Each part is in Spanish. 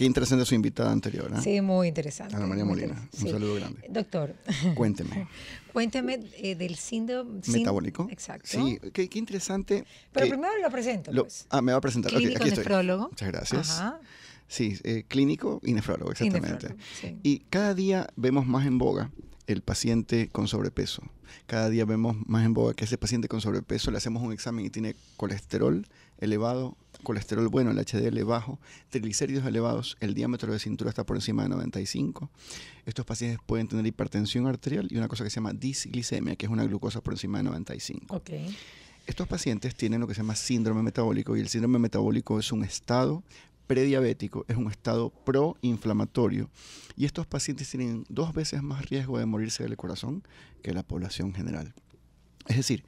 qué interesante su invitada anterior. ¿Eh? Sí, muy interesante. Ana María Molina, un Sí. saludo grande. Doctor, Cuénteme. cuénteme del síndrome ¿Metabólico? Exacto. Sí, qué interesante. Pero que primero lo presento, pues. me va a presentar. Clínico aquí estoy. nefrólogo. Muchas gracias. Ajá. Sí, clínico y nefrólogo, Sí, exactamente. nefrólogo, sí. Y cada día vemos más en boga el paciente con sobrepeso. Cada día vemos más en boga que ese paciente con sobrepeso le hacemos un examen y tiene colesterol elevado, colesterol bueno, el HDL bajo, triglicéridos elevados, el diámetro de cintura está por encima de 95. Estos pacientes pueden tener hipertensión arterial y una cosa que se llama disglicemia, que es una glucosa por encima de 95. Okay. Estos pacientes tienen lo que se llama síndrome metabólico, y el síndrome metabólico es un estado prediabético, es un estado proinflamatorio, y estos pacientes tienen 2 veces más riesgo de morirse del corazón que la población general. Es decir,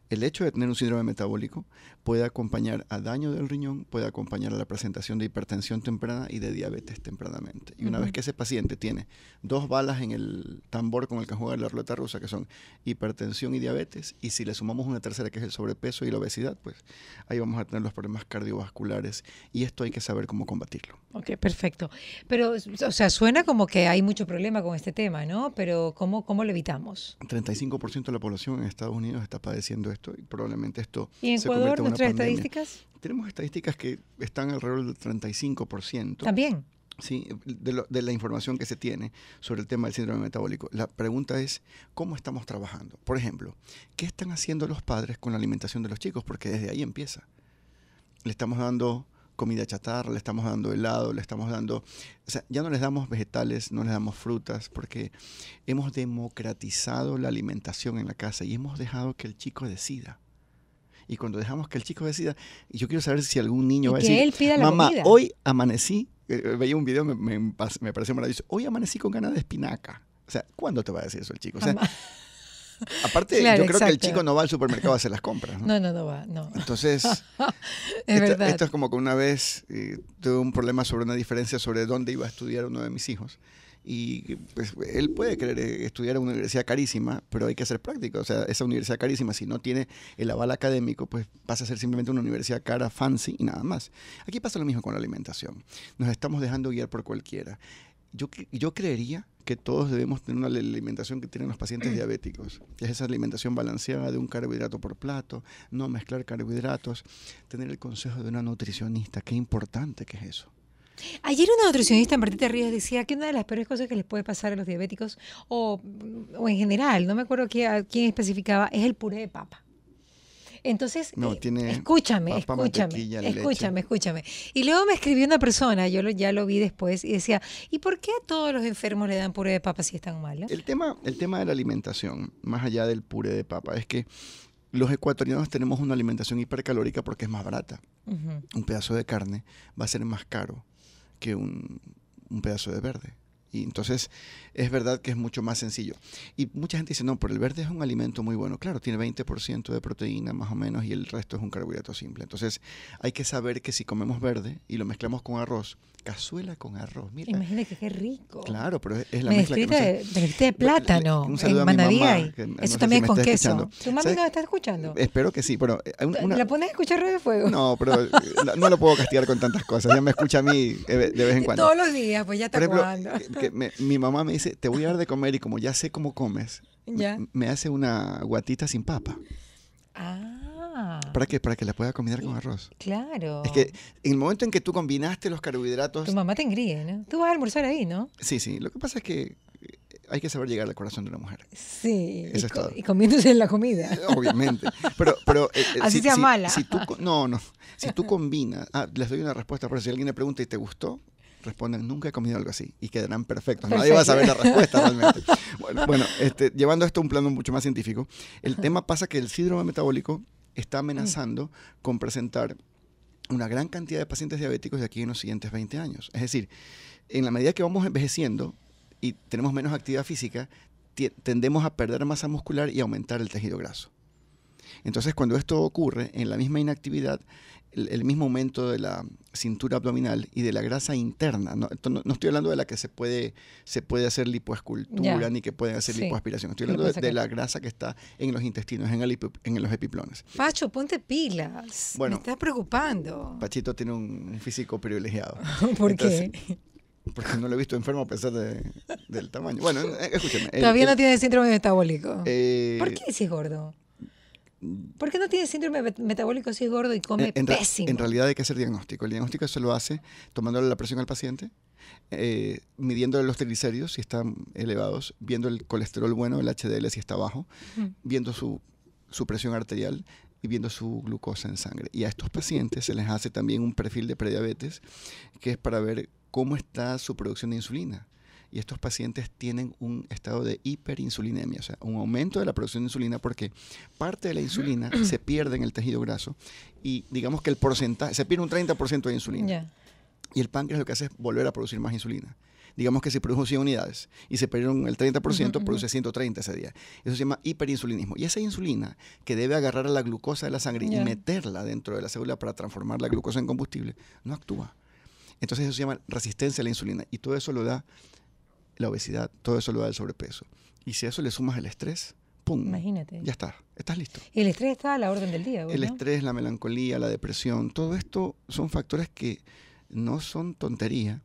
el hecho de tener un síndrome metabólico puede acompañar a daño del riñón, puede acompañar a la presentación de hipertensión temprana y de diabetes tempranamente. Y una vez que ese paciente tiene 2 balas en el tambor con el que juega la ruleta rusa, que son hipertensión y diabetes, y si le sumamos una tercera que es el sobrepeso y la obesidad, pues ahí vamos a tener los problemas cardiovasculares, y esto hay que saber cómo combatirlo. Ok, perfecto. Pero, o sea, suena como que hay mucho problema con este tema, ¿no? Pero ¿cómo lo evitamos? 35% de la población en Estados Unidos está padeciendo esto, y probablemente esto ¿Y en se convierta Ecuador en una nuestras pandemia. estadísticas? Tenemos estadísticas que están alrededor del 35%. También. Sí, de la información que se tiene sobre el tema del síndrome metabólico. La pregunta es, ¿cómo estamos trabajando? Por ejemplo, ¿qué están haciendo los padres con la alimentación de los chicos? Porque desde ahí empieza. Le estamos dando comida chatarra, le estamos dando helado, le estamos dando... O sea, ya no les damos vegetales, no les damos frutas, porque hemos democratizado la alimentación en la casa y hemos dejado que el chico decida. Y cuando dejamos que el chico decida, y yo quiero saber si algún niño va a decir, él pida la mamá, comida. hoy amanecí, veía un video, me pareció maravilloso, hoy amanecí con ganas de espinaca. O sea, ¿cuándo te va a decir eso el chico? O sea, aparte, claro, yo creo exacto. que el chico no va al supermercado a hacer las compras, ¿no? No va, no. Entonces, verdad. esto es como que una vez tuve un problema sobre una diferencia sobre dónde iba a estudiar uno de mis hijos. Y pues él puede querer estudiar en una universidad carísima, pero hay que ser práctico. O sea, esa universidad carísima, si no tiene el aval académico, pues pasa a ser simplemente una universidad cara, fancy y nada más. Aquí pasa lo mismo con la alimentación. Nos estamos dejando guiar por cualquiera. Yo creería que todos debemos tener una alimentación que tienen los pacientes diabéticos, que es esa alimentación balanceada de un carbohidrato por plato, no mezclar carbohidratos, tener el consejo de una nutricionista. Qué importante que es eso. Ayer una nutricionista, Martita Ríos, decía que una de las peores cosas que les puede pasar a los diabéticos, o en general, no me acuerdo a quién especificaba, es el puré de papa. Entonces, No, tiene escúchame. Y luego me escribió una persona, ya lo vi después, y decía, ¿y por qué a todos los enfermos le dan puré de papa si es tan malo? El tema de la alimentación, más allá del puré de papa, es que los ecuatorianos tenemos una alimentación hipercalórica porque es más barata. Un pedazo de carne va a ser más caro que un pedazo de verde. Y entonces es verdad que es mucho más sencillo. Y mucha gente dice, no, pero el verde es un alimento muy bueno. Claro, tiene 20% de proteína más o menos y el resto es un carbohidrato simple. Entonces hay que saber que si comemos verde y lo mezclamos con arroz, cazuela con arroz, mira. Imagínate qué rico. Claro, pero es la mezcla que no me escribiste de plátano un saludo en a mi Manaví. mamá, Eso no sé también si es me con está queso. escuchando. ¿Tu mami ¿Sabes? no está escuchando? Espero que sí, pero... ¿La pones a escuchar Red de Fuego? No, pero no lo puedo castigar con tantas cosas. Ya me escucha a mí de vez en cuando. Todos los días, pues ya está Por jugando. ejemplo, mi mamá me dice, te voy a dar de comer y como ya sé cómo comes, ¿Ya? me hace una guatita sin papa. ¿Para qué? Para que la pueda combinar con arroz. Claro. Es que en el momento en que tú combinaste los carbohidratos... Tu mamá te engríe, ¿no? Tú vas a almorzar ahí, ¿no? Sí. Lo que pasa es que hay que saber llegar al corazón de una mujer. Sí. Eso es todo. Y comiéndose la comida. Obviamente. Pero así sea mala. Si tú combinas... les doy una respuesta, por si alguien le pregunta y te gustó, responden, nunca he comido algo así, y quedarán perfectos. Nadie va a saber la respuesta realmente. Bueno, llevando esto a un plano mucho más científico, el tema pasa que el síndrome metabólico está amenazando con presentar una gran cantidad de pacientes diabéticos de aquí en los siguientes 20 años. Es decir, en la medida que vamos envejeciendo y tenemos menos actividad física, tendemos a perder masa muscular y aumentar el tejido graso. Entonces, cuando esto ocurre, en la misma inactividad, el mismo aumento de la cintura abdominal y de la grasa interna, no estoy hablando de la que se puede hacer lipoescultura ni que pueden hacer lipoaspiración, estoy hablando de la grasa que está en los intestinos, en los epiplones. Pacho, ponte pilas, me estás preocupando. Pachito tiene un físico privilegiado. ¿Por qué? Porque no lo he visto enfermo a pesar del tamaño. Bueno, escúcheme. Todavía no tiene síndrome metabólico. ¿Por qué si es gordo? ¿Por qué no tiene síndrome metabólico si es gordo y come pésimo? En realidad hay que hacer diagnóstico. El diagnóstico se lo hace tomándole la presión al paciente, midiéndole los triglicéridos si están elevados, viendo el colesterol bueno, el HDL si está bajo, viendo su presión arterial y viendo su glucosa en sangre. Y a estos pacientes se les hace también un perfil de prediabetes, que es para ver cómo está su producción de insulina. Y estos pacientes tienen un estado de hiperinsulinemia, o sea, un aumento de la producción de insulina porque parte de la insulina se pierde en el tejido graso y digamos que el porcentaje, se pierde un 30% de insulina. Y el páncreas lo que hace es volver a producir más insulina. Digamos que si produjo 100 unidades y se perdieron el 30%, produce 130 ese día. Eso se llama hiperinsulinismo. Y esa insulina que debe agarrar a la glucosa de la sangre y meterla dentro de la célula para transformar la glucosa en combustible, no actúa. Entonces eso se llama resistencia a la insulina y todo eso lo da la obesidad, todo eso lo da el sobrepeso. Y si a eso le sumas el estrés, ¡pum! Imagínate. Ya está, estás listo. El estrés está a la orden del día, ¿no? El estrés, la melancolía, la depresión, todo esto son factores que no son tontería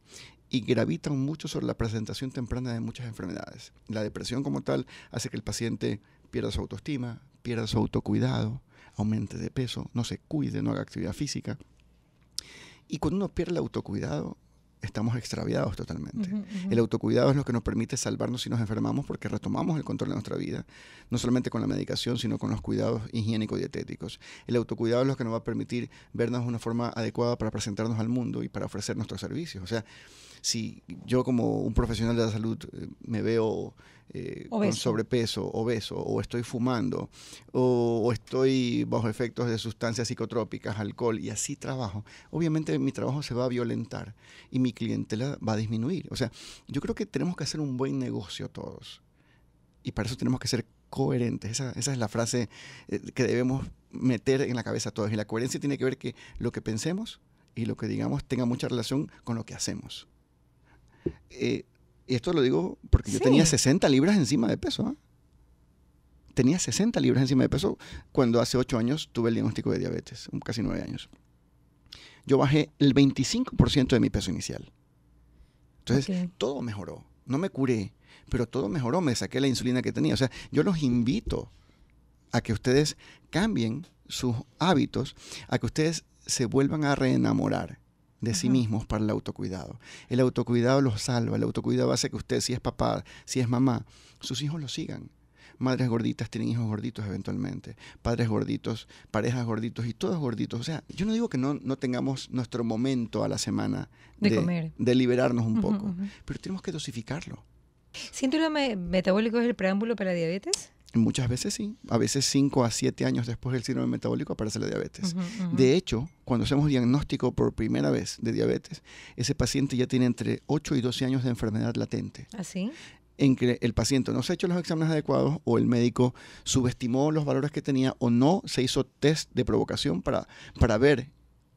y gravitan mucho sobre la presentación temprana de muchas enfermedades. La depresión como tal hace que el paciente pierda su autoestima, pierda su autocuidado, aumente de peso, no se cuide, no haga actividad física. Y cuando uno pierde el autocuidado, estamos extraviados totalmente. El autocuidado es lo que nos permite salvarnos si nos enfermamos porque retomamos el control de nuestra vida, no solamente con la medicación, sino con los cuidados higiénico-dietéticos. El autocuidado es lo que nos va a permitir vernos de una forma adecuada para presentarnos al mundo y para ofrecer nuestros servicios. O sea, si yo como un profesional de la salud me veo con sobrepeso, obeso, o estoy fumando, o estoy bajo efectos de sustancias psicotrópicas, alcohol, y así trabajo, obviamente mi trabajo se va a violentar y mi clientela va a disminuir. O sea, yo creo que tenemos que hacer un buen negocio todos. Y para eso tenemos que ser coherentes. Esa es la frase que debemos meter en la cabeza a todos. Y la coherencia tiene que ver que lo que pensemos y lo que digamos tenga mucha relación con lo que hacemos. Y esto lo digo porque yo tenía 60 libras encima de peso. Tenía 60 libras encima de peso cuando hace 8 años tuve el diagnóstico de diabetes, casi 9 años. Yo bajé el 25% de mi peso inicial. Entonces, todo mejoró. No me curé, pero todo mejoró. Me saqué la insulina que tenía. O sea, yo los invito a que ustedes cambien sus hábitos, a que ustedes se vuelvan a reenamorar de sí mismos para el autocuidado. El autocuidado los salva, el autocuidado hace que usted, si es papá, si es mamá, sus hijos lo sigan. Madres gorditas tienen hijos gorditos eventualmente, padres gorditos, parejas gorditos y todos gorditos. O sea, yo no digo que no tengamos nuestro momento a la semana de comer, de liberarnos un poco, pero tenemos que dosificarlo. ¿Síndrome metabólico es el preámbulo para la diabetes? Muchas veces sí. A veces 5 a 7 años después del síndrome metabólico aparece la diabetes. De hecho, cuando hacemos diagnóstico por primera vez de diabetes, ese paciente ya tiene entre 8 y 12 años de enfermedad latente. ¿Ah, sí? En que el paciente no se ha hecho los exámenes adecuados o el médico subestimó los valores que tenía o no se hizo test de provocación para ver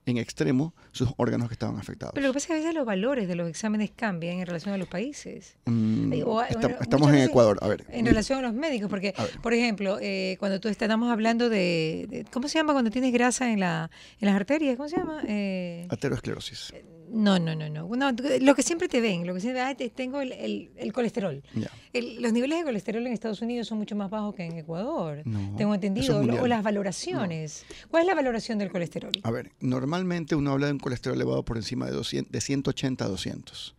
en extremo sus órganos que estaban afectados. Pero lo que pasa es que a veces los valores de los exámenes cambian en relación a los países. Estamos en Ecuador, a ver. En relación a los médicos, porque, por ejemplo, cuando estamos hablando de ¿cómo se llama cuando tienes grasa en las arterias? ¿Cómo se llama? Aterosclerosis. No, lo que siempre te ven, tengo el colesterol. Los niveles de colesterol en Estados Unidos son mucho más bajos que en Ecuador, tengo entendido, o las valoraciones. ¿Cuál es la valoración del colesterol? A ver, normalmente uno habla de un colesterol elevado por encima de 180 a 200.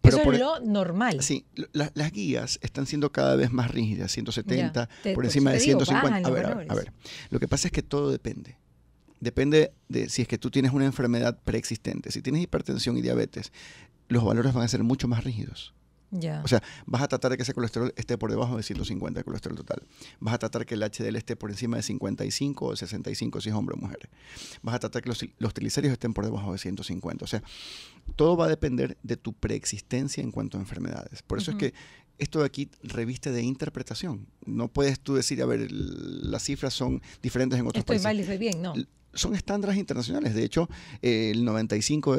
Pero eso es lo normal. Sí, las guías están siendo cada vez más rígidas, 170, por encima de 150. A ver, lo que pasa es que todo depende. Depende de si es que tú tienes una enfermedad preexistente. Si tienes hipertensión y diabetes, los valores van a ser mucho más rígidos. O sea, vas a tratar de que ese colesterol esté por debajo de 150, el colesterol total. Vas a tratar que el HDL esté por encima de 55 o de 65 si es hombre o mujer. Vas a tratar que los triglicéridos estén por debajo de 150. O sea, todo va a depender de tu preexistencia en cuanto a enfermedades. Por eso es que esto de aquí reviste de interpretación. No puedes tú decir, a ver, las cifras son diferentes en otros países. Estoy mal y estoy bien, no. Son estándares internacionales. De hecho, el 95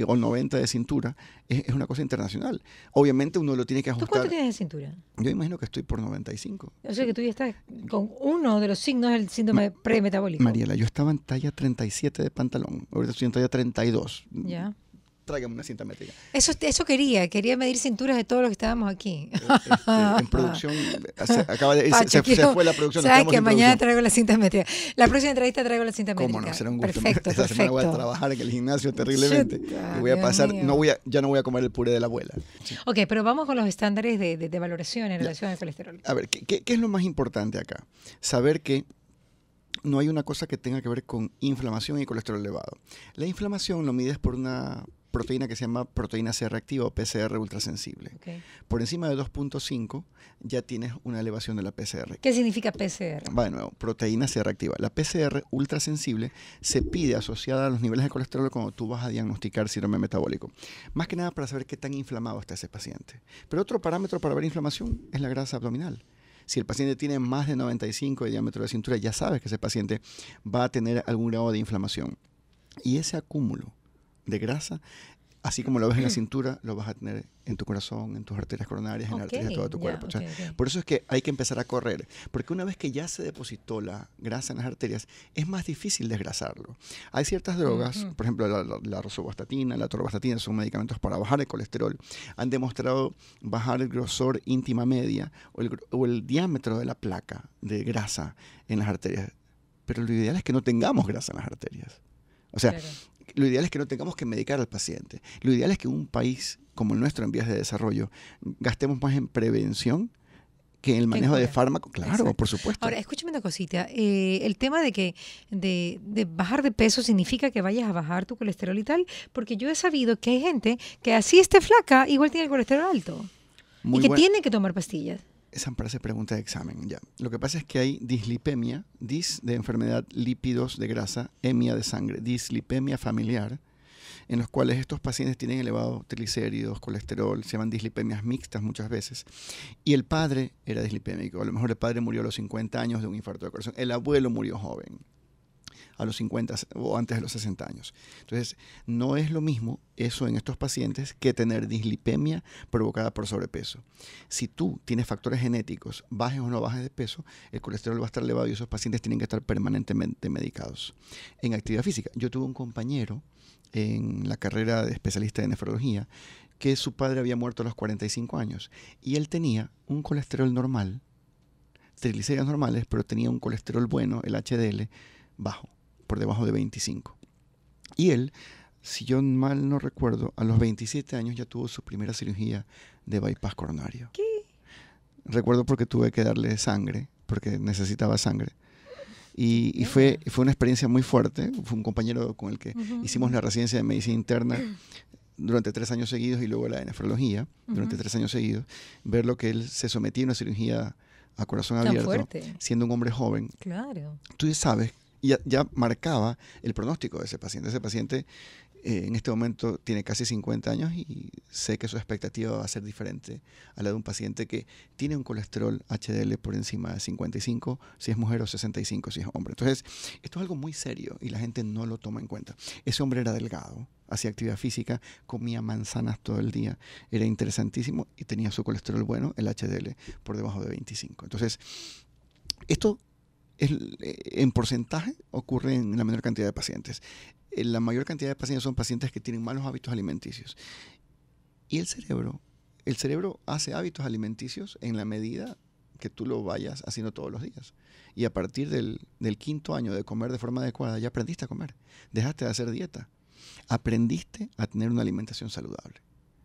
o 90 de cintura es una cosa internacional. Obviamente uno lo tiene que ajustar. ¿Tú cuánto tienes de cintura? Yo imagino que estoy por 95. O sea que tú ya estás con uno de los signos del síndrome premetabólico. Mariela, yo estaba en talla 37 de pantalón. Ahorita estoy en talla 32. Ya. Tráigame una cinta métrica. Eso quería medir cinturas de todos los que estábamos aquí. En producción, se fue la producción. Sabes que mañana traigo la cinta métrica. La próxima entrevista traigo la cinta métrica. ¿Cómo no? Será un gusto. Perfecto, Esta semana voy a trabajar en el gimnasio terriblemente. Y voy a pasar, ya no voy a comer el puré de la abuela. Sí. Ok, pero vamos con los estándares de valoración en relación al colesterol. A ver, ¿qué es lo más importante acá? Saber que no hay una cosa que tenga que ver con inflamación y colesterol elevado. La inflamación lo mides por una proteína que se llama proteína C reactiva o PCR ultrasensible. Okay. Por encima de 2.5 ya tienes una elevación de la PCR. ¿Qué significa PCR? Va de nuevo, proteína C reactiva. La PCR ultrasensible se pide asociada a los niveles de colesterol cuando tú vas a diagnosticar síndrome metabólico. Más que nada para saber qué tan inflamado está ese paciente. Pero otro parámetro para ver inflamación es la grasa abdominal. Si el paciente tiene más de 95 de diámetro de cintura, ya sabes que ese paciente va a tener algún grado de inflamación. Y ese acúmulo de grasa, así como lo ves en la cintura, lo vas a tener en tu corazón, en tus arterias coronarias, en las arterias de todo tu cuerpo. Por eso es que hay que empezar a correr, porque una vez que ya se depositó la grasa en las arterias, es más difícil desgrasarlo. Hay ciertas drogas, por ejemplo la rosuvastatina, la atorvastatina, son medicamentos para bajar el colesterol, han demostrado bajar el grosor íntima media o el diámetro de la placa de grasa en las arterias. Pero lo ideal es que no tengamos grasa en las arterias. O sea, lo ideal es que no tengamos que medicar al paciente. Lo ideal es que un país como el nuestro en vías de desarrollo gastemos más en prevención que en el manejo de fármacos. Claro, exacto, por supuesto. Ahora, escúchame una cosita. El tema de que de bajar de peso significa que vayas a bajar tu colesterol y tal, porque yo he sabido que hay gente que así esté flaca, igual tiene el colesterol alto. Muy y que tiene que tomar pastillas. Esa parece pregunta de examen, ya. Lo que pasa es que hay dislipemia, dis de enfermedad, lípidos de grasa, hemia de sangre, dislipemia familiar, en los cuales estos pacientes tienen elevados triglicéridos, colesterol, se llaman dislipemias mixtas muchas veces. Y el padre era dislipémico. A lo mejor el padre murió a los 50 años de un infarto de corazón. El abuelo murió joven, a los 50 o antes de los 60 años. Entonces, no es lo mismo eso en estos pacientes que tener dislipemia provocada por sobrepeso. Si tú tienes factores genéticos, bajes o no bajes de peso, el colesterol va a estar elevado y esos pacientes tienen que estar permanentemente medicados. En actividad física, yo tuve un compañero en la carrera de especialista en nefrología que su padre había muerto a los 45 años y él tenía un colesterol normal, triglicéridos normales, pero tenía un colesterol bueno, el HDL, bajo, por debajo de 25. Y él, si yo mal no recuerdo, a los 27 años ya tuvo su primera cirugía de bypass coronario. ¿Qué? Recuerdo porque tuve que darle sangre, porque necesitaba sangre. Y fue una experiencia muy fuerte. Fue un compañero con el que hicimos la residencia de medicina interna durante 3 años seguidos y luego la de nefrología durante 3 años seguidos. Ver lo que él se sometía a una cirugía a corazón abierto, siendo un hombre joven. Claro. Tú ya sabes, ya marcaba el pronóstico de ese paciente. Ese paciente en este momento tiene casi 50 años y sé que su expectativa va a ser diferente a la de un paciente que tiene un colesterol HDL por encima de 55 si es mujer o 65 si es hombre. Entonces, esto es algo muy serio y la gente no lo toma en cuenta. Ese hombre era delgado, hacía actividad física, comía manzanas todo el día, era interesantísimo y tenía su colesterol bueno, el HDL, por debajo de 25. Entonces, esto en porcentaje ocurre en la menor cantidad de pacientes. La mayor cantidad de pacientes son pacientes que tienen malos hábitos alimenticios. Y el cerebro hace hábitos alimenticios en la medida que tú lo vayas haciendo todos los días. Y a partir del 5º año de comer de forma adecuada, ya aprendiste a comer. Dejaste de hacer dieta. Aprendiste a tener una alimentación saludable.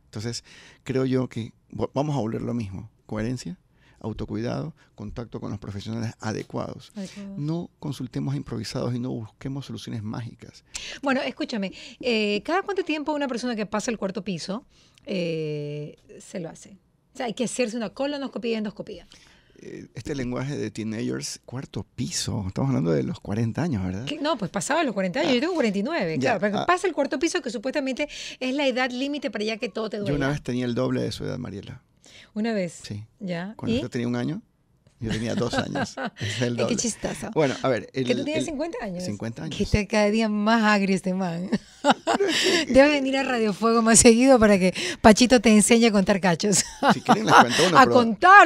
Entonces, creo yo que vamos a volver lo mismo. Coherencia, autocuidado, contacto con los profesionales adecuados. No consultemos improvisados y no busquemos soluciones mágicas. Bueno, escúchame, ¿cada cuánto tiempo una persona que pasa el 4º piso se lo hace? O sea, hay que hacerse una colonoscopía y endoscopía. Este lenguaje de teenagers, 4º piso, estamos hablando de los 40 años, ¿verdad? No, pues pasaba los 40 años, yo tengo 49, claro, pero pasa el 4º piso que supuestamente es la edad límite para ya que todo te duele. Yo una vez tenía el doble de su edad, Mariela. Una vez. Sí. ¿Ya? Cuando usted tenía 1 año, yo tenía 2 años. Es el doble. Qué chistoso. Bueno, a ver. Que tú tienes 50 años. 50 años. Que está cada día más agrio este man. Debe venir a Radio Fuego más seguido para que Pachito te enseñe a contar cachos. Si quieren les cuento uno. A contar